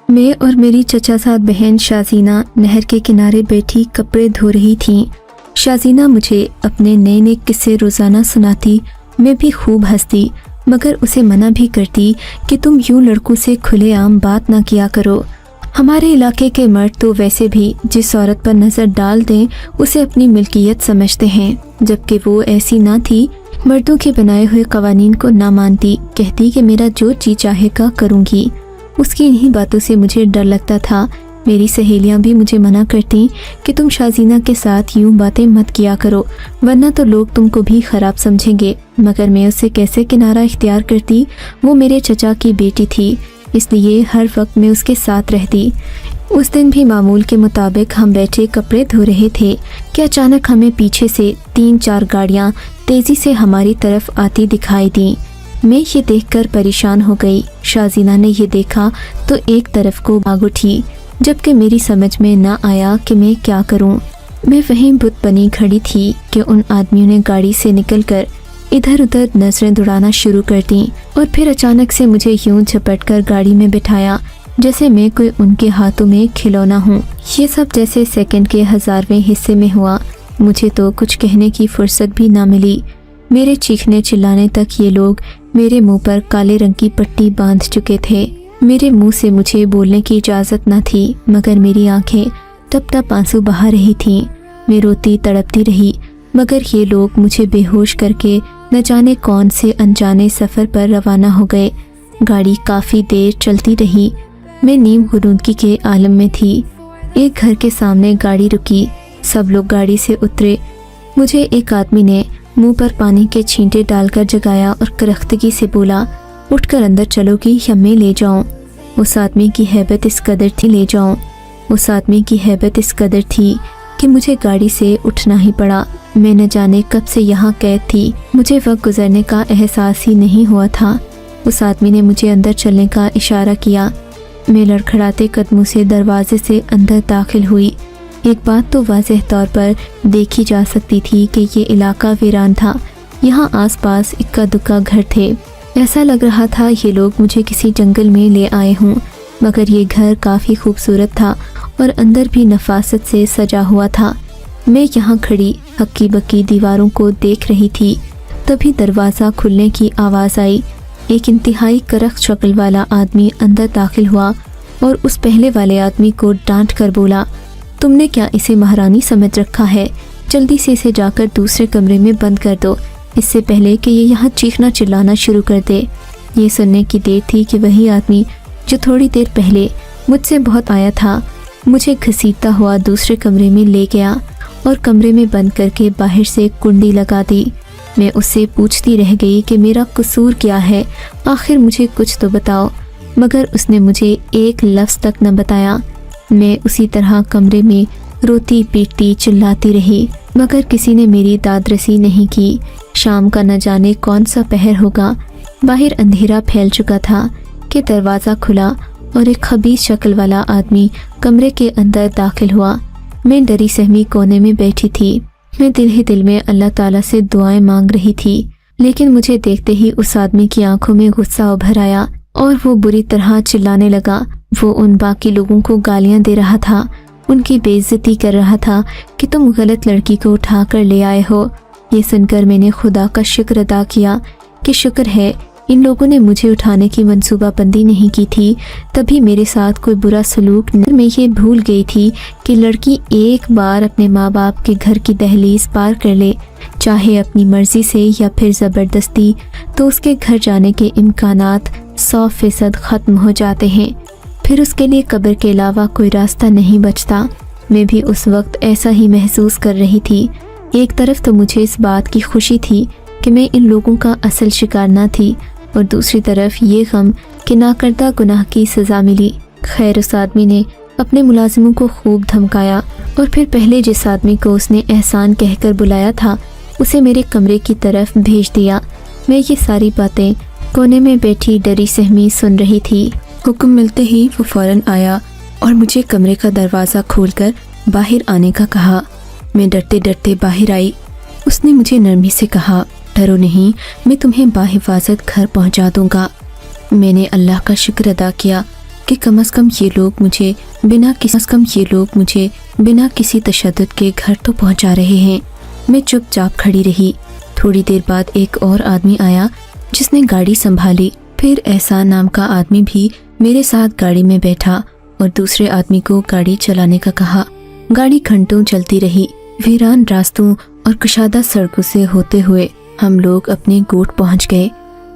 میں اور میری چچا زاد بہن شازینہ نہر کے کنارے بیٹھی کپڑے دھو رہی تھیں۔ شازینہ مجھے اپنے نئے نئے قصے روزانہ سناتی، میں بھی خوب ہنستی، مگر اسے منع بھی کرتی کہ تم یوں لڑکوں سے کھلے عام بات نہ کیا کرو۔ ہمارے علاقے کے مرد تو ویسے بھی جس عورت پر نظر ڈال دیں اسے اپنی ملکیت سمجھتے ہیں، جبکہ وہ ایسی نہ تھی، مردوں کے بنائے ہوئے قوانین کو نہ مانتی، کہتی کہ میرا جو جی چاہے گا کروں گی۔ اس کی انہی باتوں سے مجھے ڈر لگتا تھا۔ میری سہیلیاں بھی مجھے منع کرتی کہ تم شازینہ کے ساتھ یوں باتیں مت کیا کرو، ورنہ تو لوگ تم کو بھی خراب سمجھیں گے، مگر میں اسے کیسے کنارہ اختیار کرتی؟ وہ میرے چچا کی بیٹی تھی، اس لیے ہر وقت میں اس کے ساتھ رہتی۔ اس دن بھی معمول کے مطابق ہم بیٹھے کپڑے دھو رہے تھے کہ اچانک ہمیں پیچھے سے 3-4 گاڑیاں تیزی سے ہماری طرف آتی دکھائی دیں۔ میں یہ دیکھ کر پریشان ہو گئی۔ شازینہ نے یہ دیکھا تو ایک طرف کو بھاگ اٹھی، جبکہ میری سمجھ میں نہ آیا کہ میں کیا کروں۔ میں وہیں بت بنی کھڑی تھی کہ ان آدمیوں نے گاڑی سے نکل کر ادھر ادھر نظریں دوڑانا شروع کر دیں اور پھر اچانک سے مجھے یوں جھپٹ کر گاڑی میں بٹھایا جیسے میں کوئی ان کے ہاتھوں میں کھلونا ہوں۔ یہ سب جیسے سیکنڈ کے 1000ویں حصے میں ہوا۔ مجھے تو کچھ کہنے کی فرصت بھی نہ ملی۔ میرے چیخنے چلانے تک یہ لوگ میرے منہ پر کالے رنگ کی پٹی باندھ چکے تھے۔ میرے منہ سے مجھے بولنے کی اجازت نہ تھی، مگر میری آنکھیں ٹپ ٹپ آنسو بہا رہی تھیں۔ میں روتی تڑپتی رہی، مگر یہ لوگ مجھے بے ہوش کر کے نہ جانے کون سے انجانے سفر پر روانہ ہو گئے۔ گاڑی کافی دیر چلتی رہی۔ میں نیم غنودگی کے عالم میں تھی۔ ایک گھر کے سامنے گاڑی رکی، سب لوگ گاڑی سے اترے۔ مجھے ایک آدمی نے منہ پر پانی کے چھینٹے ڈال کر جگایا اور کرختگی سے بولا، اٹھ کر اندر چلو گی یا میں لے جاؤں؟ اس آدمی کی ہیبت اس قدر تھی کہ مجھے گاڑی سے اٹھنا ہی پڑا۔ میں نہ جانے کب سے یہاں قید تھی، مجھے وقت گزرنے کا احساس ہی نہیں ہوا تھا۔ اس آدمی نے مجھے اندر چلنے کا اشارہ کیا۔ میں لڑکھڑاتے قدموں سے دروازے سے اندر داخل ہوئی۔ ایک بات تو واضح طور پر دیکھی جا سکتی تھی کہ یہ علاقہ ویران تھا۔ یہاں آس پاس اکا دکا گھر تھے۔ ایسا لگ رہا تھا یہ لوگ مجھے کسی جنگل میں لے آئے ہوں، مگر یہ گھر کافی خوبصورت تھا اور اندر بھی نفاست سے سجا ہوا تھا۔ میں یہاں کھڑی ہکی بکی دیواروں کو دیکھ رہی تھی، تبھی دروازہ کھلنے کی آواز آئی۔ ایک انتہائی کرخت شکل والا آدمی اندر داخل ہوا اور اس پہلے والے آدمی کو ڈانٹ کر بولا، تم نے کیا اسے مہارانی سمجھ رکھا ہے؟ جلدی سے اسے جا کر دوسرے کمرے میں بند کر دو، اس سے پہلے کہ یہ یہاں چیخنا چلانا شروع کر دے۔ یہ سننے کی دیر تھی کہ وہی آدمی جو تھوڑی دیر پہلے مجھ سے بہت آیا تھا، مجھے گھسیٹتا ہوا دوسرے کمرے میں لے گیا اور کمرے میں بند کر کے باہر سے کنڈی لگا دی۔ میں اس سے پوچھتی رہ گئی کہ میرا قصور کیا ہے، آخر مجھے کچھ تو بتاؤ، مگر اس نے مجھے ایک لفظ تک نہ بتایا۔ میں اسی طرح کمرے میں روتی پیٹتی چلاتی رہی، مگر کسی نے میری داد رسی نہیں کی۔ شام کا نہ جانے کون سا پہر ہوگا، باہر اندھیرا پھیل چکا تھا کہ دروازہ کھلا اور ایک خبیث شکل والا آدمی کمرے کے اندر داخل ہوا۔ میں ڈری سہمی کونے میں بیٹھی تھی۔ میں دل ہی دل میں اللہ تعالیٰ سے دعائیں مانگ رہی تھی، لیکن مجھے دیکھتے ہی اس آدمی کی آنکھوں میں غصہ ابھر آیا اور وہ بری طرح چلانے لگا۔ وہ ان باقی لوگوں کو گالیاں دے رہا تھا، ان کی بے عزتی کر رہا تھا کہ تم غلط لڑکی کو اٹھا کر لے آئے ہو۔ یہ سن کر میں نے خدا کا شکر ادا کیا کہ شکر ہے ان لوگوں نے مجھے اٹھانے کی منصوبہ بندی نہیں کی تھی، تبھی میرے ساتھ کوئی برا سلوک نہیں۔ میں یہ بھول گئی تھی کہ لڑکی ایک بار اپنے ماں باپ کے گھر کی دہلیز پار کر لے، چاہے اپنی مرضی سے یا پھر زبردستی، تو اس کے گھر جانے کے امکانات 100% ختم ہو جاتے ہیں، پھر اس کے لیے قبر کے علاوہ کوئی راستہ نہیں بچتا۔ میں بھی اس وقت ایسا ہی محسوس کر رہی تھی۔ ایک طرف تو مجھے اس بات کی خوشی تھی کہ میں ان لوگوں کا اصل شکار نہ تھی، اور دوسری طرف یہ غم کہ ناکردہ گناہ کی سزا ملی۔ خیر، اس آدمی نے اپنے ملازموں کو خوب دھمکایا اور پھر پہلے جس آدمی کو اس نے احسان کہہ کر بلایا تھا اسے میرے کمرے کی طرف بھیج دیا۔ میں یہ ساری باتیں کونے میں بیٹھی ڈری سہمی سن رہی تھی۔ حکم ملتے ہی وہ فوراً آیا اور مجھے کمرے کا دروازہ کھول کر باہر آنے کا کہا۔ میں ڈرتے ڈرتے باہر آئی۔ اس نے مجھے نرمی سے کہا، ڈرو نہیں، میں تمہیں باحفاظت گھر پہنچا دوں گا۔ میں نے اللہ کا شکر ادا کیا کہ कम से कम ये लोग मुझे बिना किसी तशद्दुद के घर तो पहुंचा रहे हैं। मैं चुपचाप खड़ी रही। थोड़ी देर बाद एक और आदमी आया जिसने गाड़ी संभाली। फिर एहसान नाम का आदमी भी मेरे साथ गाड़ी में बैठा और दूसरे आदमी को गाड़ी चलाने का कहा। गाड़ी घंटों चलती रही। वीरान रास्तों और कुशादा सड़कों से होते हुए हम लोग अपने गोठ पहुंच गए।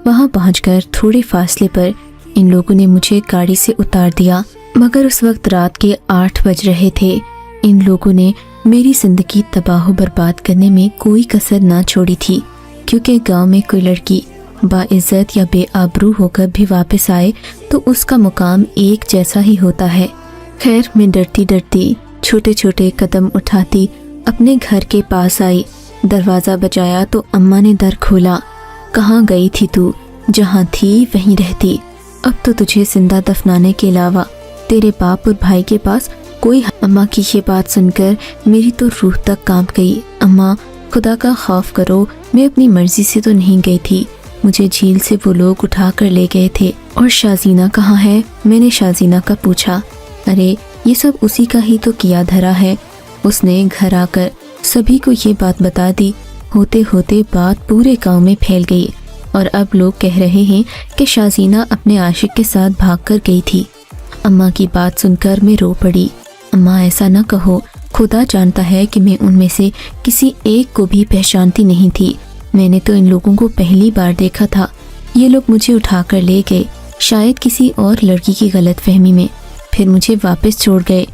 वहां पहुंचकर थोड़े फासले पर इन लोगों ने मुझे गाड़ी से उतार दिया, मगर उस वक्त रात के 8 बज रहे थे। इन लोगों ने मेरी जिंदगी तबाह बर्बाद करने में कोई कसर ना छोड़ी थी, क्योंकि गांव में कोई लड़की बाइज्जत या बेआबरू होकर भी वापस आए तो उसका मुकाम एक जैसा ही होता है। खैर, मैं डरती डरती छोटे छोटे कदम उठाती अपने घर के पास आई। दरवाज़ा बजाया तो अम्मा ने दर खोला। कहाँ गई थी तू? जहाँ थी वहीं रहती। अब तो तुझे जिंदा दफनाने के अलावा तेरे बाप और भाई के पास कोई। अम्मा की ये बात सुनकर मेरी तो रूह तक कांप गई। अम्मा, खुदा का खौफ करो, मैं अपनी मर्जी से तो नहीं गई थी। मुझे झील से वो लोग उठा कर ले गए थे। और शाजीना कहाँ है? मैंने शाजीना का पूछा। अरे, ये सब उसी का ही तो किया धरा है। उसने घर आकर सभी को ये बात बता दी। होते होते बात पूरे गांव में फैल गई और अब लोग कह रहे हैं कि शाजीना अपने आशिक के साथ भागकर गई थी। अम्मा की बात सुनकर मैं रो पड़ी। अम्मा, ऐसा न कहो। खुदा जानता है कि मैं उनमें से किसी एक को भी पहचानती नहीं थी। मैंने तो इन लोगों को पहली बार देखा था। ये लोग मुझे उठाकर ले गए, शायद किसी और लड़की की गलतफहमी में। फिर मुझे वापस छोड़ गए।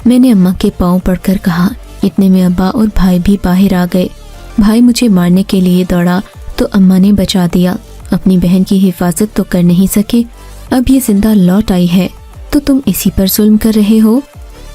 मैंने अम्मा के पाँव पड़कर कहा। इतने में अब्बा और भाई भी बाहर आ गए। भाई मुझे मारने के लिए दौड़ा तो अम्मा ने बचा दिया। अपनी बहन की हिफाजत तो कर नहीं सके, अब ये जिंदा लौट आई है तो तुम इसी पर जुल्म कर रहे हो।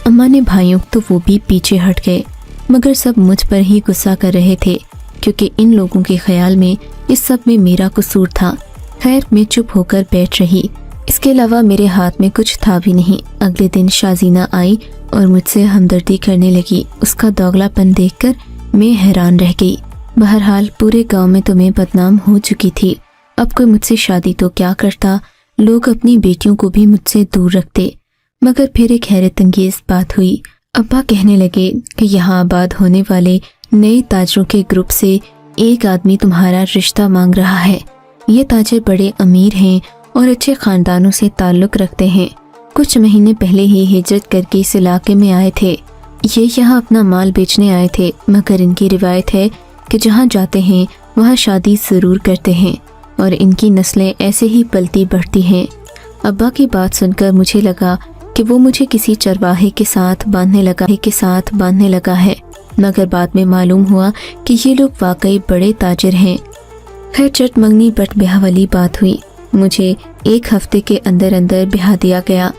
अम्मा ने भाइयों तो वो भी पीछे हट गए, मगर सब मुझ पर ही गुस्सा कर रहे थे, क्योंकि इन लोगों के ख्याल में इस सब में मेरा कसूर था। खैर, मैं चुप होकर बैठ रही। इसके अलावा मेरे हाथ में कुछ था भी नहीं। अगले दिन शाजीना आई और मुझसे हमदर्दी करने लगी। उसका दोगलापन देखकर मैं हैरान रह गई। बहरहाल, पूरे गांव में तो मैं बदनाम हो चुकी थी। अब कोई मुझसे शादी तो क्या करता, लोग अपनी बेटियों को भी मुझसे दूर रखते। मगर फिर एक हैरत अंगेज बात हुई। अब्बा कहने लगे कि यहाँ आबाद होने वाले नए ताजरों के ग्रुप से एक आदमी तुम्हारा रिश्ता मांग रहा है। ये ताजर बड़े अमीर हैं और अच्छे खानदानों से ताल्लुक रखते हैं। कुछ महीने पहले ही हिजरत करके इस इलाके में आए थे। ये यहाँ अपना माल बेचने आए थे, मगर इनकी रिवायत है कि जहाँ जाते हैं वहाँ शादी ज़रूर करते हैं और इनकी नस्लें ऐसे ही पलती बढ़ती हैं। अब्बा की बात सुनकर मुझे लगा कि वो मुझे किसी चरवाहे के साथ बांधने लगा है, मगर बाद में मालूम हुआ कि ये लोग वाकई बड़े ताजिर हैं। खैर, चट मंगनी बट ब्याह वाली बात हुई। मुझे 1 हफ्ते के अंदर अंदर ब्याह दिया गया।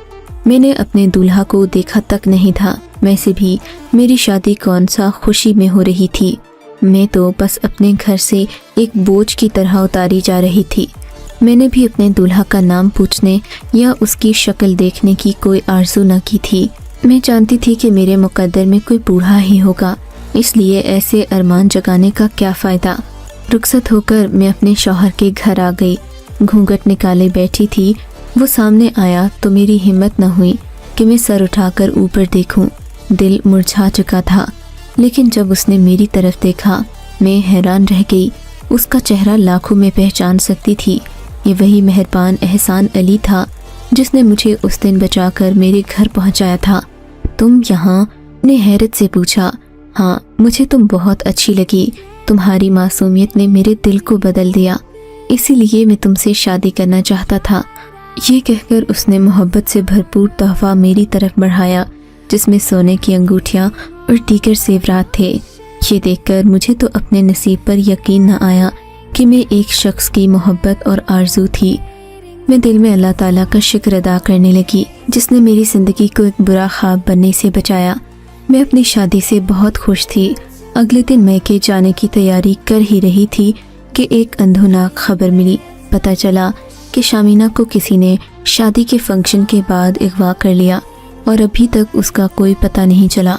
मैंने अपने दूल्हा को देखा तक नहीं था। वैसे भी मेरी शादी कौन सा खुशी में हो रही थी। मैं तो बस अपने घर से एक बोझ की तरह उतारी जा रही थी। मैंने भी अपने दूल्हा का नाम पूछने या उसकी शक्ल देखने की कोई आरज़ू न की थी। मैं जानती थी कि मेरे मुकद्दर में कोई बूढ़ा ही होगा, इसलिए ऐसे अरमान जगाने का क्या फ़ायदा। रुखसत होकर मैं अपने शौहर के घर आ गई। घूंघट निकाले बैठी थी। वो सामने आया तो मेरी हिम्मत न हुई कि मैं सर उठाकर ऊपर देखूं। दिल मुरझा चुका था, लेकिन जब उसने मेरी तरफ देखा मैं हैरान रह गई। उसका चेहरा लाखों में पहचान सकती थी। ये वही मेहरबान एहसान अली था जिसने मुझे उस दिन बचाकर मेरे घर पहुंचाया था। तुम यहाँ? ने हैरत से पूछा। हाँ, मुझे तुम बहुत अच्छी लगी। तुम्हारी मासूमियत ने मेरे दिल को बदल दिया, इसीलिए मैं तुमसे शादी करना चाहता था। ये कहकर उसने मोहब्बत से भरपूर तोहफा मेरी तरफ बढ़ाया, जिसमें सोने की अंगूठियाँ और दीगर जेवरात थे। ये देखकर मुझे तो अपने नसीब पर यकीन न आया कि मैं एक शख्स की मोहब्बत और आरजू थी। मैं दिल में अल्लाह ताला का शुक्र अदा करने लगी, जिसने मेरी ज़िंदगी को एक बुरा ख्वाब बनने से बचाया। मैं अपनी शादी से बहुत खुश थी। अगले दिन मैके जाने की तैयारी कर ही रही थी कि एक अंधोनाक खबर मिली। पता चला कि शामीना को किसी ने शादी के फंक्शन के बाद अगवा कर लिया और अभी तक उसका कोई पता नहीं चला।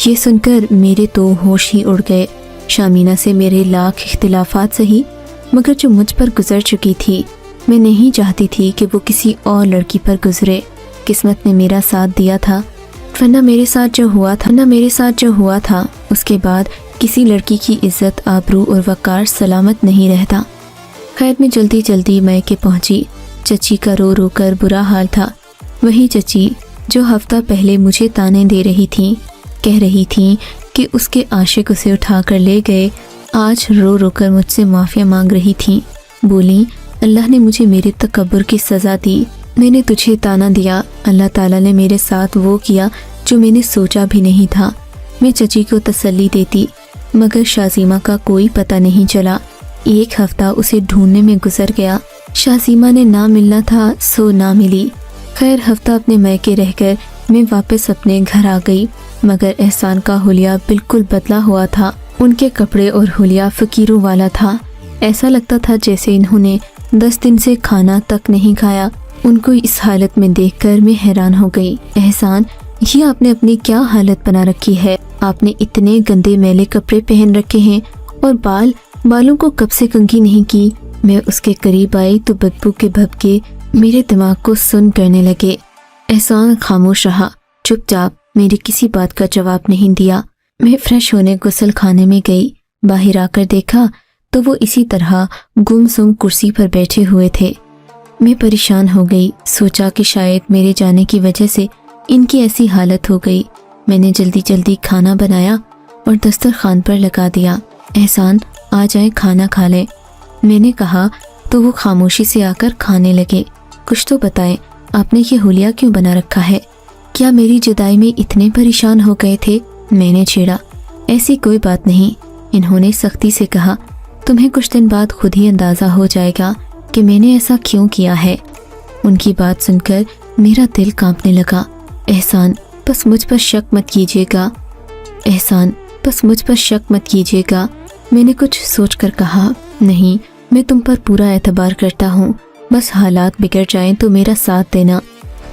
ये सुनकर मेरे तो होश ही उड़ गए। शामीना से मेरे लाख इख्तिलाफात सही, मगर जो मुझ पर गुजर चुकी थी, मैं नहीं चाहती थी कि वो किसी और लड़की पर गुजरे। किस्मत ने मेरा साथ दिया था, वरना मेरे साथ जो हुआ था उसके बाद किसी लड़की की इज्जत, आबरू और वक़ार सलामत नहीं रहता। खैर मैं जल्दी जल्दी मैके पहुंची। चची का रो रो कर बुरा हाल था। वही चची जो हफ्ता पहले मुझे ताने दे रही थी, कह रही थी कि उसके आशिक उसे उठा कर ले गए, आज रो रो कर मुझसे माफ़िया मांग रही थी। बोली, अल्लाह ने मुझे मेरे तकब्बुर की सज़ा दी। मैंने तुझे ताना दिया, अल्लाह ताला ने मेरे साथ वो किया जो मैंने सोचा भी नहीं था। मैं चची को तसल्ली देती, मगर शाज़ीमा का कोई पता नहीं चला। एक हफ्ता उसे ढूंढने में गुजर गया। शाज़ीमा ने ना मिलना था सो ना मिली। खैर हफ्ता अपने मैके रहकर मैं वापस अपने घर आ गई, मगर एहसान का हुलिया बिल्कुल बदला हुआ था। उनके कपड़े और हुलिया फ़कीरों वाला था। ऐसा लगता था जैसे इन्होंने 10 दिन से खाना तक नहीं खाया। उनको इस हालत में देखकर मैं हैरान हो गई। एहसान, ये आपने अपनी क्या हालत बना रखी है? आपने इतने गंदे मैले कपड़े पहन रखे हैं और बालों को कब से कंघी नहीं की। मैं उसके करीब आई तो बदबू के भभके मेरे दिमाग को सुन करने लगे। एहसान खामोश रहा, चुपचाप, मेरी किसी बात का जवाब नहीं दिया। मैं फ्रेश होने गुस्ल खाने में गई। बाहर आकर देखा तो वो इसी तरह गुमसुम कुर्सी पर बैठे हुए थे। मैं परेशान हो गई। सोचा कि शायद मेरे जाने की वजह से इनकी ऐसी हालत हो गई। मैंने जल्दी जल्दी खाना बनाया और दस्तरखान पर लगा दिया। एहसान, आ जाए खाना खा लें, मैंने कहा तो वो खामोशी से आकर खाने लगे। कुछ तो बताएं, आपने ये हुलिया क्यों बना रखा है? क्या मेरी जुदाई में इतने परेशान हो गए थे? मैंने छेड़ा। ऐसी कोई बात नहीं, इन्होंने सख्ती से कहा। तुम्हें कुछ दिन बाद खुद ही अंदाज़ा हो जाएगा कि मैंने ऐसा क्यों किया है। उनकी बात सुनकर मेरा दिल कांपने लगा। एहसान, बस मुझ पर शक मत कीजिएगा। एहसान, बस मुझ पर शक मत कीजिएगा। मैंने कुछ सोचकर कहा, नहीं, मैं तुम पर पूरा एतबार करता हूँ, बस हालात बिगड़ जाएं तो मेरा साथ देना।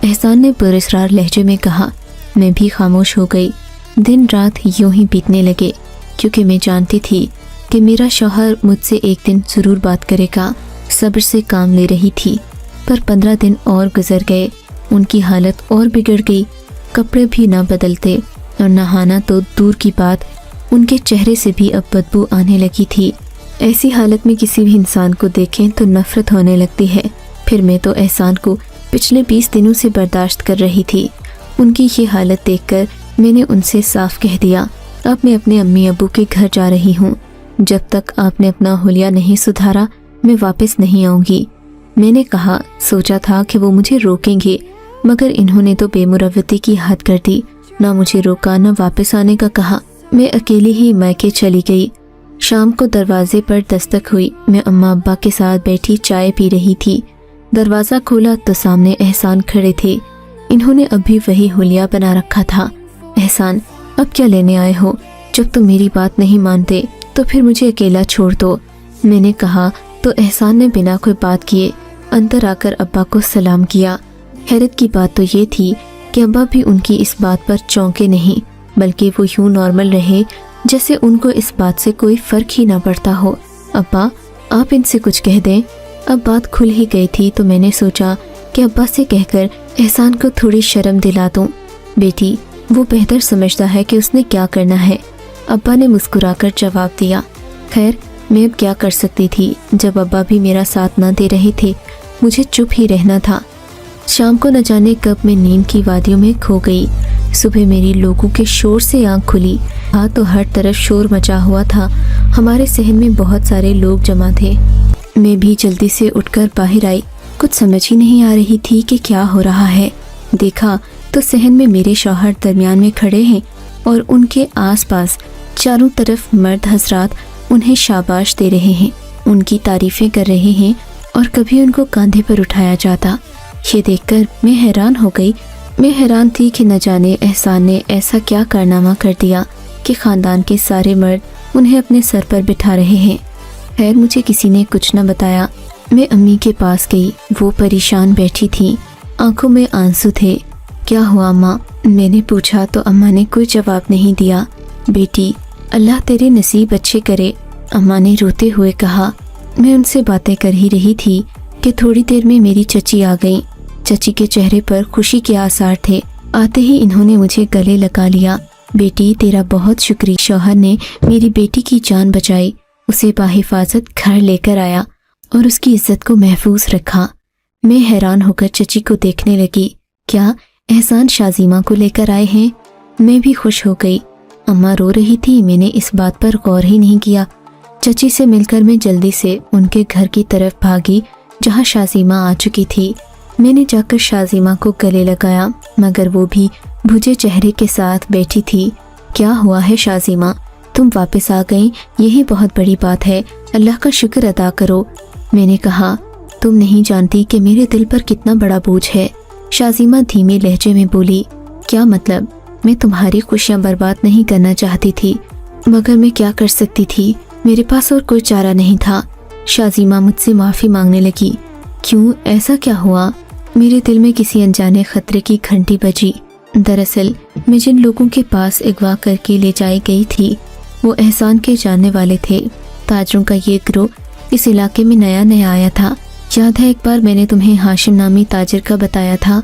एहसान ने पुरस्कार लहजे में कहा। मैं भी खामोश हो गई। दिन रात यूं ही बीतने लगे, क्योंकि मैं जानती थी कि मेरा शौहर मुझसे एक दिन ज़रूर बात करेगा। सब्र से काम ले रही थी, पर 15 दिन और गुजर गए। उनकी हालत और बिगड़ गई। कपड़े भी ना बदलते और नहाना तो दूर की बात, उनके चेहरे से भी अब बदबू आने लगी थी। ऐसी हालत में किसी भी इंसान को देखें तो नफरत होने लगती है। फिर मैं तो एहसान को पिछले 20 दिनों से बर्दाश्त कर रही थी। उनकी ये हालत देखकर मैंने उनसे साफ कह दिया, अब मैं अपने अम्मी अबू के घर जा रही हूँ। जब तक आपने अपना हुलिया नहीं सुधारा मैं वापस नहीं आऊँगी। मैंने कहा, सोचा था कि वो मुझे रोकेंगे, मगर इन्होंने तो बेमुरवती की हद कर दी। ना मुझे रोका, ना वापस आने का कहा। मैं अकेली ही मैके चली गई। शाम को दरवाजे पर दस्तक हुई। मैं अम्मा अब्बा के साथ बैठी चाय पी रही थी। दरवाज़ा खोला तो सामने एहसान खड़े थे। इन्होंने अभी वही हुलिया बना रखा था। एहसान, अब क्या लेने आए हो? जब तुम मेरी बात नहीं मानते तो फिर मुझे अकेला छोड़ दो, मैंने कहा तो एहसान ने बिना कोई बात किए अंदर आकर अब्बा को सलाम किया। हैरत की बात तो ये थी कि अब्बा भी उनकी इस बात पर चौंके नहीं, बल्कि वो यूं नॉर्मल रहे जैसे उनको इस बात से कोई फ़र्क ही ना पड़ता हो। अब्बा, आप इनसे कुछ कह दें। अब बात खुल ही गई थी तो मैंने सोचा कि अब्बा से कहकर एहसान को थोड़ी शर्म दिला दूं। बेटी, वो बेहतर समझता है कि उसने क्या करना है, अब्बा ने मुस्कुराकर जवाब दिया। खैर मैं अब क्या कर सकती थी, जब अब्बा भी मेरा साथ न दे रहे थे, मुझे चुप ही रहना था। शाम को न जाने कब मैं नींद की वादियों में खो गई। सुबह मेरी लोगों के शोर से आंख खुली। हाँ तो हर तरफ शोर मचा हुआ था। हमारे सहन में बहुत सारे लोग जमा थे। मैं भी जल्दी से उठकर बाहर आई। कुछ समझ ही नहीं आ रही थी कि क्या हो रहा है। देखा तो सहन में मेरे शौहर दरमियान में खड़े हैं और उनके आसपास चारों तरफ मर्द हजरात उन्हें शाबाश दे रहे हैं, उनकी तारीफें कर रहे हैं और कभी उनको कंधे पर उठाया जाता। ये देखकर मैं हैरान हो गई। मैं हैरान थी कि न जाने एहसान ने ऐसा क्या कारनामा कर दिया कि ख़ानदान के सारे मर्द उन्हें अपने सर पर बिठा रहे हैं। खैर मुझे किसी ने कुछ न बताया। मैं अम्मी के पास गई। वो परेशान बैठी थी, आंखों में आंसू थे। क्या हुआ अम्मा? मैंने पूछा तो अम्मा ने कोई जवाब नहीं दिया। बेटी, अल्लाह तेरे नसीब अच्छे करे, अम्मा ने रोते हुए कहा। मैं उनसे बातें कर ही रही थी कि थोड़ी देर में मेरी चची आ गई। चची के चेहरे पर खुशी के आसार थे। आते ही इन्होंने मुझे गले लगा लिया। बेटी, तेरा बहुत शुक्रिया। शौहर ने मेरी बेटी की जान बचाई, उसे बाहिफाजत घर लेकर आया और उसकी इज्जत को महफूज रखा। मैं हैरान होकर चची को देखने लगी। क्या एहसान शाजीमा को लेकर आए हैं? मैं भी खुश हो गई। अम्मा रो रही थी, मैंने इस बात पर गौर ही नहीं किया। चची से मिलकर मैं जल्दी से उनके घर की तरफ भागी जहां शाजीमा आ चुकी थी। मैंने जाकर शाजीमा को गले लगाया, मगर वो भी भुजे चेहरे के साथ बैठी थी। क्या हुआ है शाजीमा, तुम वापस आ गई, यही बहुत बड़ी बात है, अल्लाह का शुक्र अदा करो। मैंने कहा, तुम नहीं जानती कि मेरे दिल पर कितना बड़ा बोझ है। शाजीमा धीमे लहजे में बोली, क्या मतलब? मैं तुम्हारी खुशियाँ बर्बाद नहीं करना चाहती थी, मगर मैं क्या कर सकती थी, मेरे पास और कोई चारा नहीं था। शाजीमा मुझसे माफ़ी मांगने लगी। क्यों, ऐसा क्या हुआ? मेरे दिल में किसी अनजाने खतरे की घंटी बजी। दरअसल मैं जिन लोगों के पास अगवा करके ले जाई गई थी वो एहसान के जानने वाले थे। ताजरों का ये ग्रोह इस इलाके में नया नया आया था। याद है एक बार मैंने तुम्हें हाशिम नामी ताजिर का बताया था,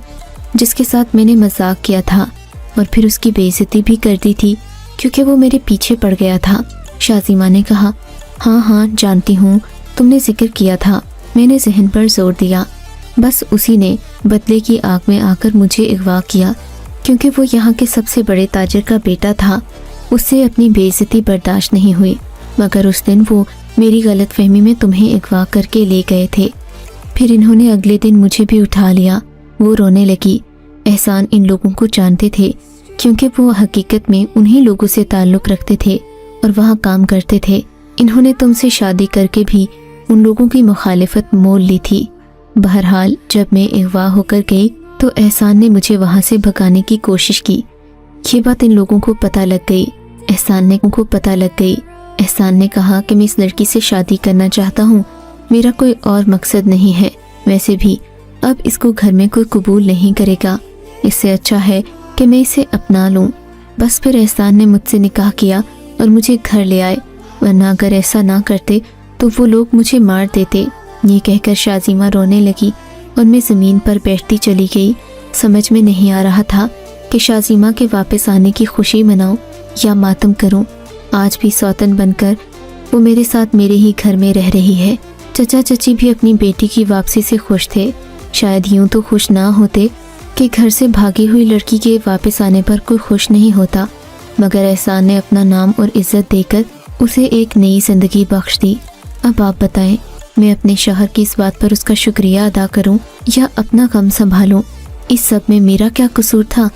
जिसके साथ मैंने मजाक किया था और फिर उसकी बेइज्जती भी कर दी थी क्योंकि वो मेरे पीछे पड़ गया था। शाजीमा ने कहा, हाँ जानती हूँ, तुमने जिक्र किया था। मैंने जहन पर जोर दिया। बस उसी ने बदले की आग में आकर मुझे अगवा किया क्योंकि वो यहाँ के सबसे बड़े ताजिर का बेटा था। उससे अपनी बेइज्जती बर्दाश्त नहीं हुई, मगर उस दिन वो मेरी गलतफहमी में तुम्हें अगवा करके ले गए थे। फिर इन्होंने अगले दिन मुझे भी उठा लिया। वो रोने लगी। एहसान इन लोगों को जानते थे क्योंकि वो हकीकत में उन्हीं लोगों से ताल्लुक़ रखते थे और वहाँ काम करते थे। इन्होंने तुमसे शादी करके भी उन लोगों की मुखालिफत मोल ली थी। बहरहाल जब मैं अगवा होकर गई तो एहसान ने मुझे वहाँ से भगाने की कोशिश की। ये बात इन लोगों को पता लग गई। एहसान ने कहा कि मैं इस लड़की से शादी करना चाहता हूँ, मेरा कोई और मकसद नहीं है। वैसे भी अब इसको घर में कोई कबूल नहीं करेगा, इससे अच्छा है कि मैं इसे अपना लूँ। बस फिर एहसान ने मुझसे निकाह किया और मुझे घर ले आए, वरना अगर ऐसा ना करते तो वो लोग मुझे मार देते। ये कहकर शाजीमा रोने लगी और मैं ज़मीन पर बैठती चली गई। समझ में नहीं आ रहा था कि शाजीमा के वापस आने की खुशी मनाऊं या मातम करूं। आज भी सौतन बनकर वो मेरे साथ मेरे ही घर में रह रही है। चचा चची भी अपनी बेटी की वापसी से खुश थे। शायद यूं तो खुश ना होते कि घर से भागी हुई लड़की के वापस आने पर कोई खुश नहीं होता, मगर एहसान ने अपना नाम और इज्जत देकर उसे एक नई जिंदगी बख्श दी। अब आप बताएं, मैं अपने शौहर की इस बात पर उसका शुक्रिया अदा करूं या अपना गम संभालूं? इस सब में मेरा क्या कसूर था